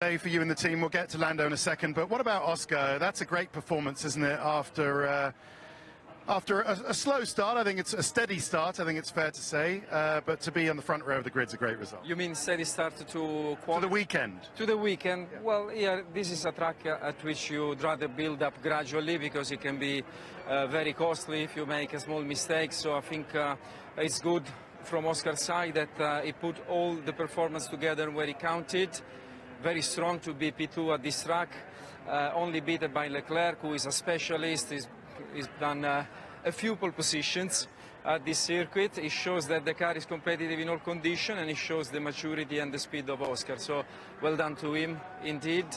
Day for you and the team. We'll get to Lando in a second, but what about Oscar? That's a great performance, isn't it? After a slow start, I think it's a steady start, I think it's fair to say, but to be on the front row of the grid's a great result. You mean steady start to the weekend? To the weekend. Yeah. Well, yeah, this is a track at which you'd rather build up gradually because it can be very costly if you make a small mistake. So I think it's good from Oscar's side that he put all the performance together where he counted. Very strong to be P2 at this track, only beaten by Leclerc, who is a specialist. He's done a few pole positions at this circuit. It shows that the car is competitive in all conditions, and it shows the maturity and the speed of Oscar. So well done to him, indeed.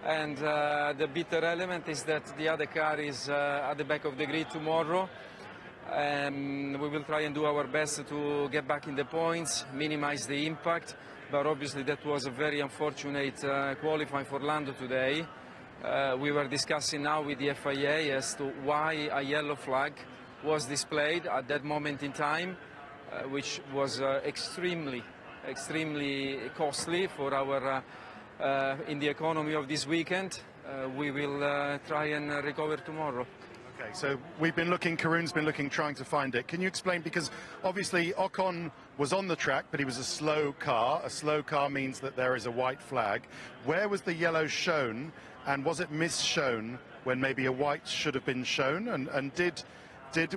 And the bitter element is that the other car is at the back of the grid tomorrow. We will try and do our best to get back in the points, minimize the impact. But obviously that was a very unfortunate qualifying for Lando today. We were discussing now with the FIA as to why a yellow flag was displayed at that moment in time, which was extremely costly for our in the economy of this weekend. We will try and recover tomorrow. Okay, so we've been looking, Karun's been looking, trying to find it. Can you explain, because obviously Ocon was on the track, but he was a slow car. A slow car means that there is a white flag. Where was the yellow shown, and was it misshown when maybe a white should have been shown? And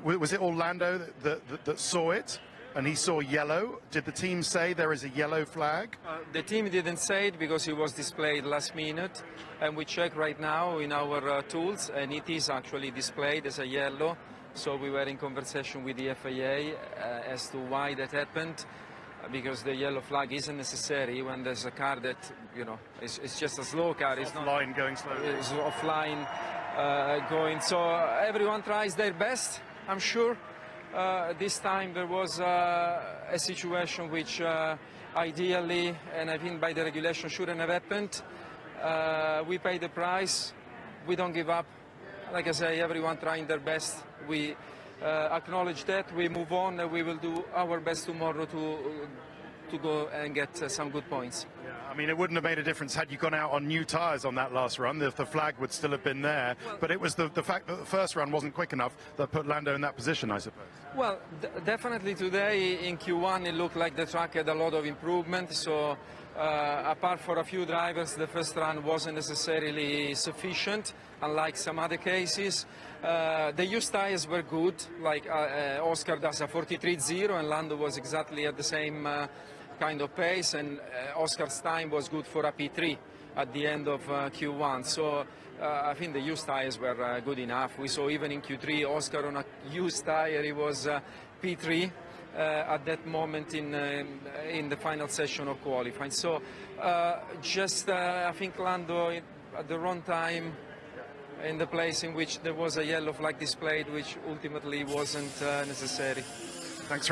was it Lando that saw it? And he saw yellow. Did the team say there is a yellow flag? The team didn't say it because it was displayed last minute, and we check right now in our tools, and it is actually displayed as a yellow. So we were in conversation with the FIA as to why that happened, because the yellow flag isn't necessary when there's a car that, you know, it's just a slow car. It's offline, going slowly. It's offline going. So everyone tries their best, I'm sure. This time there was a situation which ideally, and I think by the regulation, shouldn't have happened. We pay the price, we don't give up. Like I say, everyone trying their best. We acknowledge that, we move on, and we will do our best tomorrow to go and get some good points. Yeah, I mean, it wouldn't have made a difference had you gone out on new tyres on that last run. The flag would still have been there. Well, but it was the fact that the first run wasn't quick enough that put Lando in that position, I suppose. Well, definitely today in Q1 it looked like the track had a lot of improvement. So apart from a few drivers, the first run wasn't necessarily sufficient, unlike some other cases. The used tyres were good, like Oscar does a 43.0 and Lando was exactly at the same kind of pace, and Oscar's time was good for a P3 at the end of Q1. So I think the used tyres were good enough. We saw even in Q3 Oscar on a used tyre, he was P3 at that moment in the final session of qualifying. So I think Lando at the wrong time, in the place in which there was a yellow flag displayed, which ultimately wasn't necessary.